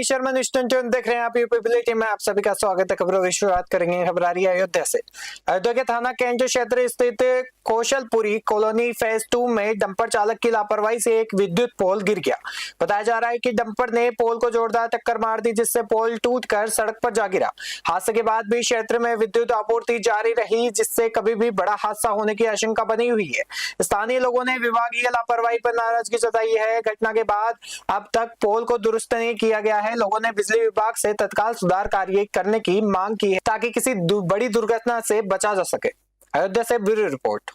मनीष शर्मा देख रहे हैं आप यूपी बुलेटिन में। आप सभी का स्वागत है। खबरों की शुरुआत करेंगे। खबर आ रही है अयोध्या से। अयोध्या के थाना केंद्र क्षेत्र स्थित कौशलपुरी कॉलोनी फेज 2 में डंपर चालक की लापरवाही से एक विद्युत पोल गिर गया। बताया जा रहा है कि डंपर ने पोल को जोरदार टक्कर मार दी, जिससे पोल टूटकर सड़क पर जा गिरा। हादसे के बाद भी क्षेत्र में विद्युत आपूर्ति जारी रही, जिससे कभी भी बड़ा हादसा होने की आशंका बनी हुई है। स्थानीय लोगों ने विभागीय लापरवाही पर नाराजगी जताई है। घटना के बाद अब तक पोल को दुरुस्त नहीं किया गया है। लोगों ने बिजली विभाग से तत्काल सुधार कार्य करने की मांग की है, ताकि किसी बड़ी दुर्घटना से बचा जा सके। अयोध्या से ब्यूरो रिपोर्ट।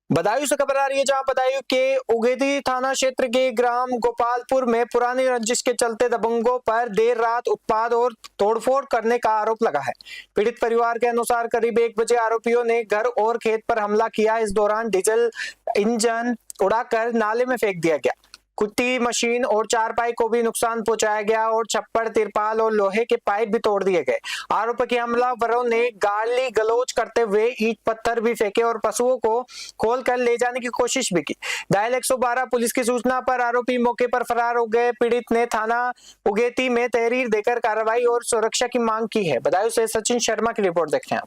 बदायूं से खबर आ रही है, जहां बदायूं के उगेदी थाना क्षेत्र के ग्राम गोपालपुर में पुरानी रंजिश के चलते दबंगों पर देर रात उत्पात और तोड़फोड़ करने का आरोप लगा है। पीड़ित परिवार के अनुसार करीब 1 बजे आरोपियों ने घर और खेत पर हमला किया। इस दौरान डीजल इंजन उड़ाकर नाले में फेंक दिया गया। कुट्टी मशीन और चारपाई को भी नुकसान पहुंचाया गया और छप्पर, तिरपाल और लोहे के पाइप भी तोड़ दिए गए। आरोप के हमलावरों ने गाली गलौज करते हुए ईंट पत्थर भी फेंके और पशुओं को खोलकर ले जाने की कोशिश भी की। डायल 112 पुलिस की सूचना पर आरोपी मौके पर फरार हो गए। पीड़ित ने थाना उगेती में तहरीर देकर कार्रवाई और सुरक्षा की मांग की है। बदायूं से सचिन शर्मा की रिपोर्ट देखते हैं।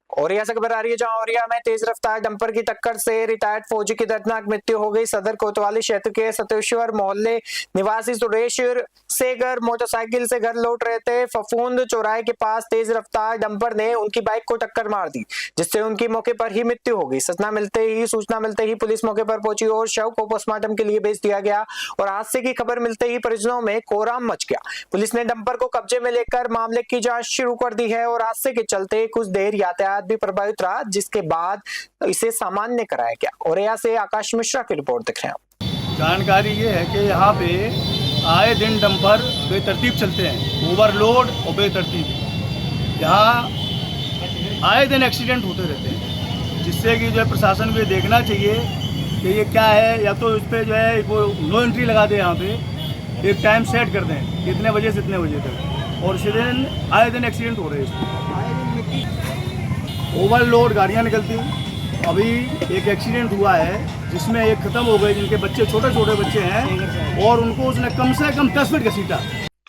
औरिया से खबर आ रही है, जहां औरिया में तेज रफ्तार डंपर की टक्कर से रिटायर्ड फौजी की दर्दनाक मृत्यु हो गई। सदर कोतवाली क्षेत्र के सतेश्वर मोहल्ले निवासी सुरेश सेगर मोटरसाइकिल से घर लौट रहे थे। फफूंद चौराहे के पास तेज रफ्तार डंपर ने उनकी बाइक को टक्कर मार दी, जिससे उनकी मौके पर ही मृत्यु हो गई। सूचना मिलते ही पुलिस मौके पर पहुंची और शव को पोस्टमार्टम के लिए भेज दिया गया और हादसे की खबर मिलते ही परिजनों में कोहराम मच गया। पुलिस ने डंपर को कब्जे में लेकर मामले की जांच शुरू कर दी है और हादसे के चलते कुछ देर यातायात भी प्रभावित रहा, जिसके बाद इसे सामान्य कराया गया। और यहाँ से आकाश मिश्रा की रिपोर्ट देख रहे हैं। जानकारी ये है कि यहाँ पे आए दिन डंपर बेतरतीब चलते हैं, ओवरलोड और बेतरतीब। यहाँ आए दिन एक्सीडेंट होते रहते हैं, जिससे कि जो है प्रशासन को ये देखना चाहिए कि ये क्या है। या तो इस पर जो है वो नो एंट्री लगा दे, यहाँ पे एक टाइम सेट कर दें इतने बजे से इतने बजे तक, और इसी दिन आए दिन एक्सीडेंट हो रहे हैं। ओवरलोड गाड़ियाँ निकलती। अभी एक एक्सीडेंट हुआ है जिसमें एक खत्म हो गए, जिनके बच्चे छोटे छोटे बच्चे हैं और उनको उसने कम से कम 10 फीट घसीटा।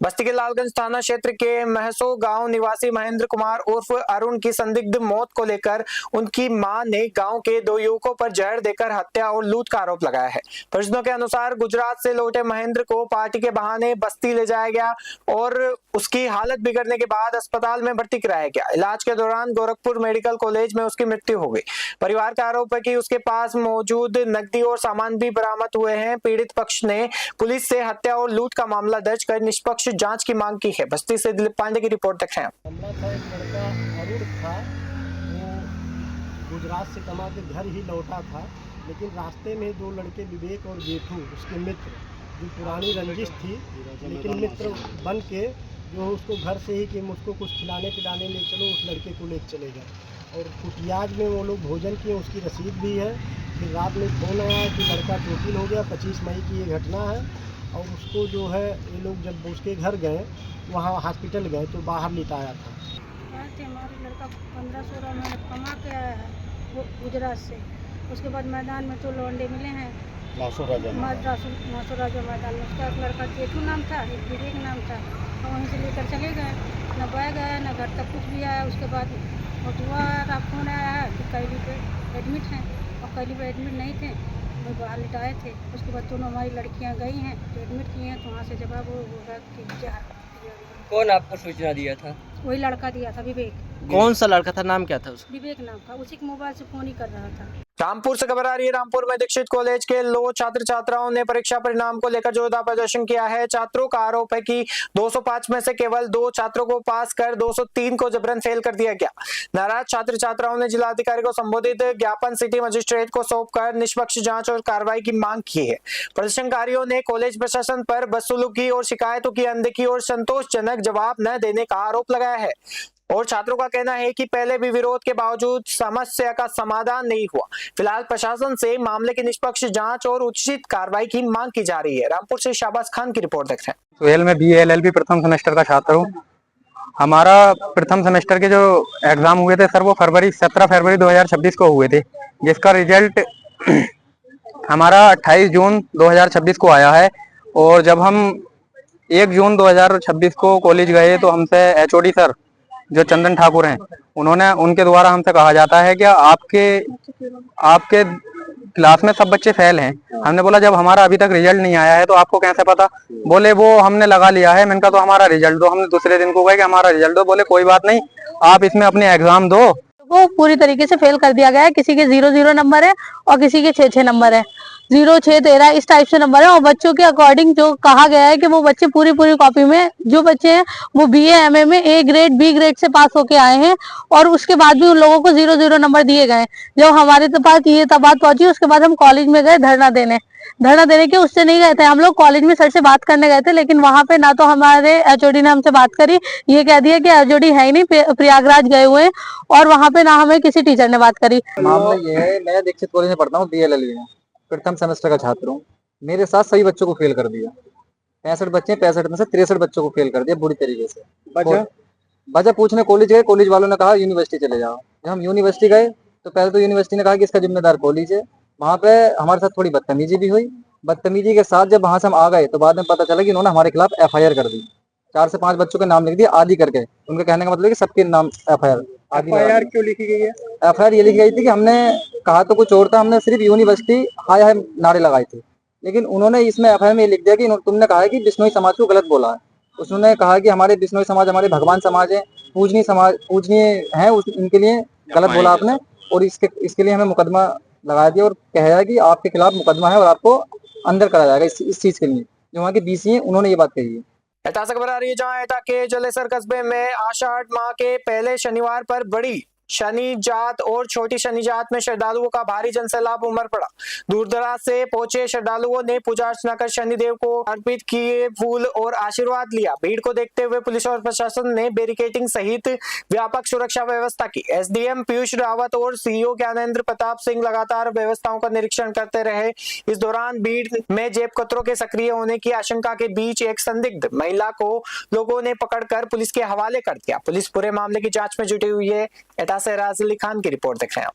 बस्ती के लालगंज थाना क्षेत्र के महसो गांव निवासी महेंद्र कुमार उर्फ अरुण की संदिग्ध मौत को लेकर उनकी मां ने गांव के 2 युवकों पर जहर देकर हत्या और लूट का आरोप लगाया है। परिजनों के अनुसार गुजरात से लौटे महेंद्र को पार्टी के बहाने बस्ती ले जाया गया और उसकी हालत बिगड़ने के बाद अस्पताल में भर्ती कराया गया। इलाज के दौरान गोरखपुर मेडिकल कॉलेज में उसकी मृत्यु हो गई। परिवार का आरोप है कि उसके पास मौजूद नकदी और सामान भी बरामद हुए हैं। पीड़ित पक्ष ने पुलिस से हत्या और लूट का मामला दर्ज कर निष्पक्ष जांच की मांग की है। बस्ती से दिलीप पांडे की रिपोर्ट देख रहे हैं। हमला था, एक लड़का अरुण था, वो गुजरात से कमा के घर ही लौटा था, लेकिन रास्ते में 2 लड़के विवेक और गेठू उसके मित्र, जो पुरानी रंजिश थी लेकिन मित्र बन के जो उसको घर से ही कि मुझको कुछ खिलाने पिलाने ले चलो, उस लड़के को ले चले गए और कुटियाज में वो लोग भोजन किए। उसकी रसीद भी है। फिर रात में फ़ोन आया कि लड़का चोटिल हो गया। 25 मई की ये घटना है। और उसको जो है ये लोग जब उसके घर गए, वहाँ हॉस्पिटल गए तो बाहर लिटाया था। हमारा लड़का 15-16 महीने कमा के आया है वो गुजरात से। उसके बाद मैदान में 2 लौंडे मिले हैं, मासो राजा मैदान में। उसका एक लड़का जेठू नाम था, एक विवेक नाम था, और वहीं से लेकर चले गए। न बैग आया न घर तक कुछ भी आया। उसके बाद दोबारा फोन आया है कि कैली पे एडमिट हैं, और कैली पे एडमिट नहीं थे, वो बाहर लिटाए थे। उसके बाद दोनों हमारी लड़कियां गई हैं तो एडमिट किए हैं, तो वहाँ से जवाब होगा कि कौन आपको सूचना दिया था? वही लड़का दिया था, विवेक। कौन सा लड़का था, नाम क्या था उसका? विवेक नाम था। उसी के मोबाइल से फ़ोन ही कर रहा था। रामपुर से खबर आ रही है। रामपुर में दीक्षित कॉलेज के लो छात्र छात्राओं ने परीक्षा परिणाम को लेकर जोरदार प्रदर्शन किया है। छात्रों का आरोप है कि 205 में से केवल 2 छात्रों को पास कर 203 को जबरन फेल कर दिया गया। नाराज छात्र छात्राओं ने जिलाधिकारी को संबोधित ज्ञापन सिटी मजिस्ट्रेट को सौंपकर निष्पक्ष जांच और कार्रवाई की मांग की है। प्रदर्शनकारियों ने कॉलेज प्रशासन पर बदसलूकी और शिकायतों की अनदेखी और संतोषजनक जवाब न देने का आरोप लगाया है और छात्रों का कहना है कि पहले भी विरोध के बावजूद समस्या का समाधान नहीं हुआ। फिलहाल प्रशासन से मामले की निष्पक्ष जांच और उचित कार्रवाई की मांग की जा रही है। रामपुर से शाहबाज खान की रिपोर्ट देख रहे हैं। सुहेल में BA LLB प्रथम सेमेस्टर का छात्र हूँ। हमारा प्रथम सेमेस्टर के जो एग्जाम हुए थे सर वो 17 फरवरी 2026 को हुए थे, जिसका रिजल्ट हमारा 28 जून 2026 को आया है। और जब हम 1 जून 2026 को कॉलेज गए तो हमसे HOD सर जो चंदन ठाकुर हैं उनके द्वारा हमसे कहा जाता है कि आपके क्लास में सब बच्चे फेल हैं। हमने बोला जब हमारा अभी तक रिजल्ट नहीं आया है तो आपको कैसे पता? बोले वो हमने लगा लिया है। मैंने कहा तो हमारा रिजल्ट दो। हमने दूसरे दिन को गए कि हमारा रिजल्ट दो। बोले कोई बात नहीं, आप इसमें अपने एग्जाम दो। वो पूरी तरीके से फेल कर दिया गया है। किसी के 0-0 नंबर है और किसी के 6-6 नंबर है, 0, 6, 13 इस टाइप से नंबर है। और बच्चों के अकॉर्डिंग जो कहा गया है कि वो बच्चे पूरी कॉपी में जो बच्चे हैं वो BA MA में A ग्रेड B ग्रेड से पास होके आए हैं और उसके बाद भी उन लोगों को 0-0 नंबर दिए गए। जब हमारे पास ये तब बात पहुंची उसके बाद हम कॉलेज में गए धरना देने के उससे नहीं गए थे हम लोग। कॉलेज में सर से बात करने गए थे, लेकिन वहां पे ना तो हमारे HOD ने हमसे बात करी, ये कह दिया कि HOD है ही नहीं, प्रयागराज गए हुए हैं, और वहां पे ना हमें किसी टीचर ने बात करी। मामला ये है, मैं दीक्षित कॉलेज में पढ़ता हूँ, BA LLB में प्रथम सेमेस्टर का छात्र हूँ। मेरे साथ सभी बच्चों को फेल कर दिया। 65 बच्चे, 65 में से 63 बच्चों को फेल कर दिया बुरी तरीके से। वजह पूछने कॉलेज गए, कॉलेज वालों ने कहा यूनिवर्सिटी चले जाओ। जब हम यूनिवर्सिटी गए तो पहले तो यूनिवर्सिटी ने कहा कि इसका जिम्मेदार कॉलेज है। वहाँ पे हमारे साथ थोड़ी बदतमीजी भी हुई। बदतमीजी के साथ जब वहां से हम आ गए तो बाद में पता चला कि इन्होंने हमारे खिलाफ FIR कर दी। 4 से 5 बच्चों के नाम लिख दिए आदि करके। उनके कहने का मतलब है कि सबके नाम FIR क्यों लिखी गई है? FIR ये लिखी गई थी कि हमने कहा तो कुछ और था, हमने सिर्फ यूनिवर्सिटी हाय हाय नारे लगाए थे, लेकिन उन्होंने इसमें FIR में लिख दिया कि तुमने कहा है कि बिश्नोई समाज को गलत बोला है। उसने कहा कि हमारे बिश्नोई समाज हमारे भगवान समाज है, पूजनीय है, इनके लिए गलत बोला आपने और इसके लिए हमें मुकदमा लगा दिया और कह रहा है कि आपके खिलाफ मुकदमा है और आपको अंदर करा जाएगा इस चीज के लिए। जो वहाँ के DC हैं उन्होंने ये बात कही है। एटा से खबर आ रही है जहां एटा के जलेसर कस्बे में आषाढ़ माह के पहले शनिवार पर बड़ी शनि जात और छोटी शनि जात में श्रद्धालुओं का भारी जनसैलाब उमड़ पड़ा। दूर दराज से पहुंचे श्रद्धालुओं ने पूजा अर्चना कर शनिदेव को अर्पित किए फूल और आशीर्वाद लिया। भीड़ को देखते हुए पुलिस और प्रशासन ने बैरिकेडिंग सहित व्यापक सुरक्षा व्यवस्था की। SDM पीयूष रावत और CO ज्ञानेंद्र प्रताप सिंह लगातार व्यवस्थाओं का निरीक्षण करते रहे। इस दौरान भीड़ में जेब कतरों के सक्रिय होने की आशंका के बीच एक संदिग्ध महिला को लोगों ने पकड़कर पुलिस के हवाले कर दिया। पुलिस पूरे मामले की जांच में जुटी हुई है। एटा से राज अली खान की रिपोर्ट देख रहे हैं।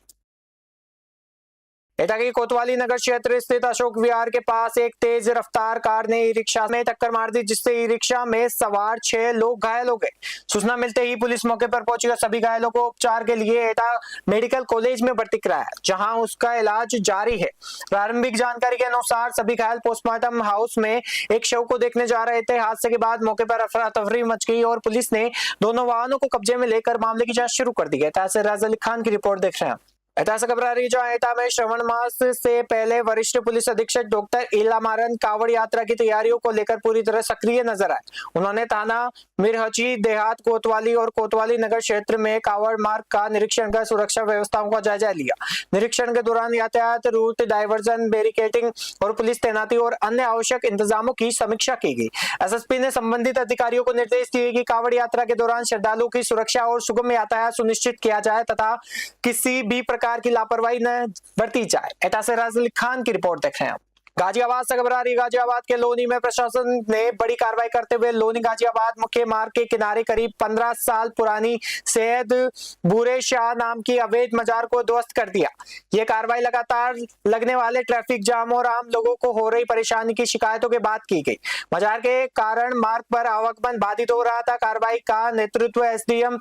एटा के कोतवाली नगर क्षेत्र स्थित अशोक विहार के पास एक तेज रफ्तार कार ने ई-रिक्शा में टक्कर मार दी, जिससे ई-रिक्शा में सवार 6 लोग घायल हो गए। सूचना मिलते ही पुलिस मौके पर पहुंची और सभी घायलों को उपचार के लिए एटा मेडिकल कॉलेज में भर्ती कराया, जहां उसका इलाज जारी है। प्रारंभिक जानकारी के अनुसार सभी घायल पोस्टमार्टम हाउस में एक शव को देखने जा रहे थे। हादसे के बाद मौके पर अफरा तफरी मच गई और पुलिस ने दोनों वाहनों को कब्जे में लेकर मामले की जांच शुरू कर दी है। एटा से राज अली खान की रिपोर्ट देख रहे हैं। एटा से खबर आ रही है जहां एटा में श्रवण मास से पहले वरिष्ठ पुलिस अधीक्षक डॉक्टर इलामारन कावड़ यात्रा की तैयारियों को लेकर पूरी तरह सक्रिय नजर आए। उन्होंने थाना मिरहची देहात कोतवाली और कोतवाली नगर क्षेत्र में कावड़ मार्ग का निरीक्षण कर सुरक्षा व्यवस्थाओं का जायजा लिया। निरीक्षण के दौरान यातायात रूट डायवर्जन, बैरिकेडिंग और पुलिस तैनाती और अन्य आवश्यक इंतजामों की समीक्षा की गई। SSP ने संबंधित अधिकारियों को निर्देश दिए कि कावड़ यात्रा के दौरान श्रद्धालुओं की सुरक्षा और सुगम यातायात सुनिश्चित किया जाए तथा किसी भी प्रकार की लापरवाही न बरती जाए। एटा से राज अली खान की रिपोर्ट देख रहे हैं। गाजियाबाद से खबर आ रही है। गाजियाबाद के लोनी में प्रशासन ने बड़ी कार्रवाई करते हुए लोनी गाजियाबाद मुख्य मार्ग के किनारे करीब 15 साल पुरानी सैयद बूरे शाह नाम की अवैध मजार को ध्वस्त कर दिया। ये कार्रवाई लगातार लगने वाले ट्रैफिक जाम और आम लोगों को हो रही परेशानी की शिकायतों के बाद की गई। मजार के कारण मार्ग पर आवागमन बाधित हो रहा था। कार्रवाई का नेतृत्व SDM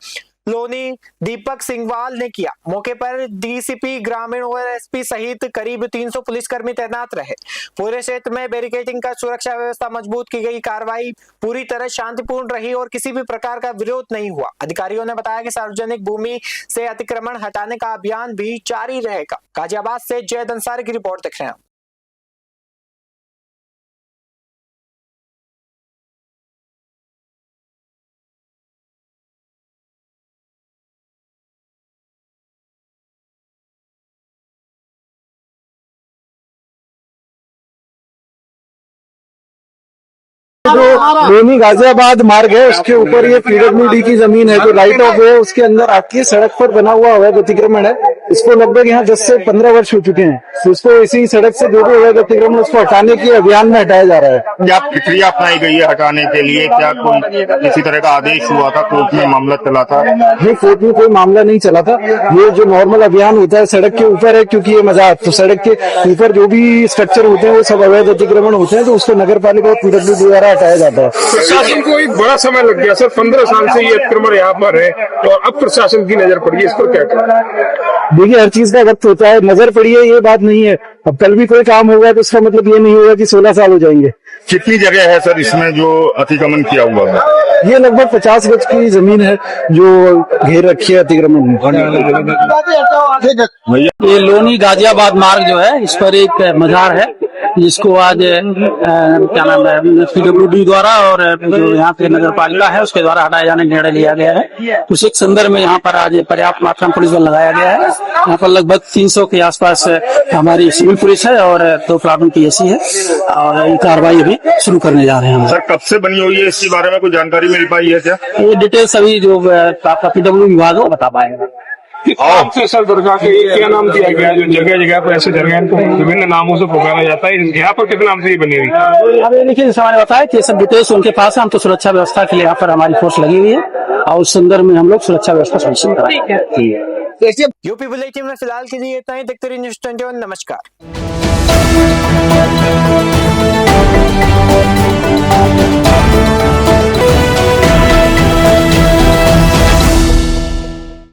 लोनी दीपक सिंघवाल ने किया। मौके पर डीसीपी ग्रामीण और एसपी सहित करीब 300 पुलिसकर्मी तैनात रहे। पूरे क्षेत्र में बैरिकेडिंग कर सुरक्षा व्यवस्था मजबूत की गई। कार्रवाई पूरी तरह शांतिपूर्ण रही और किसी भी प्रकार का विरोध नहीं हुआ। अधिकारियों ने बताया कि सार्वजनिक भूमि से अतिक्रमण हटाने का अभियान भी जारी रहेगा। गाजियाबाद से जयद अंसारी की रिपोर्ट देख रहे हैं। जो लोनी गाजियाबाद मार्ग है उसके ऊपर ये पीडब्ल्यूडी की जमीन है जो राइट ऑफ वे उसके अंदर आती है। सड़क पर बना हुआ अवैध अतिक्रमण है। इसको लगभग यहाँ 10 से 15 वर्ष हो चुके हैं। तो इसको इसी सड़क से जो भी अवैध अतिक्रमण उसको हटाने के अभियान में हटाया जा रहा है। क्या प्रक्रिया अपनाई गई है हटाने के लिए? क्या कोई किसी तरह का आदेश हुआ था? कोर्ट में मामला चला था? नहीं, कोर्ट में कोई मामला नहीं चला था। ये जो नॉर्मल अभियान होता है सड़क के ऊपर है, क्योंकि ये मजाक तो सड़क के ऊपर जो भी स्ट्रक्चर होते हैं वो सब अवैध अतिक्रमण होते हैं, तो उसको नगर पालिका और पीडब्ल्यूडी द्वारा हटाया जाता है। प्रशासन को एक बड़ा समय लग गया सर, 15 साल से ये अतिक्रमण यहाँ पर है और अब प्रशासन की नजर पड़ी है, इस पर क्या करें? देखिए, हर चीज का वक्त होता है। नजर पड़ी है ये बात नहीं है। अब कल भी कोई काम होगा तो उसका मतलब ये नहीं होगा कि 16 साल हो जाएंगे। कितनी जगह है सर इसमें जो अतिक्रमण किया हुआ है? ये लगभग 50 गज की जमीन है जो घेर रखी है अतिक्रमण में। ये लोनी गाजियाबाद मार्ग जो है इस पर एक मजार है जिसको आज क्या नाम है पीडब्ल्यूडी द्वारा और जो यहाँ पे नगर पालिका है उसके द्वारा हटाए जाने का निर्णय लिया गया है। उस एक संदर्भ में यहाँ पर आज पर्याप्त मात्रा में पुलिस बल लगाया गया है। यहाँ पर लगभग 300 के आसपास हमारी सिविल पुलिस है और 2 प्लाटून पीएसी है और ये कार्रवाई अभी शुरू करने जा रहे हैं। सर कब से बनी हुई है, इसके बारे में कोई जानकारी मिल पाई है क्या? ये डिटेल्स अभी जो आपका पीडब्ल्यू विभाग है बता पाएगा। आपसे सर दुर्गा के क्या नाम दिया गया? जो जगह जगह पर ऐसे जगह इनको विभिन्न नामों से पुकारा जाता है, यहाँ पर किस नाम से ही बनी हुई? अभी देखिए जैसे हमारे बताया कि ये सब डिटेल्स उनके पास है। हम तो सुरक्षा व्यवस्था के लिए यहाँ पर हमारी फोर्स लगी हुई है और उस संदर्भ में हम लोग सुरक्षा व्यवस्था सुनिश्चित कराएंगे। यूपी बुलेटिन में फिलहाल के लिए इतना ही। देखते रहिए न्यूज़ 21। नमस्कार।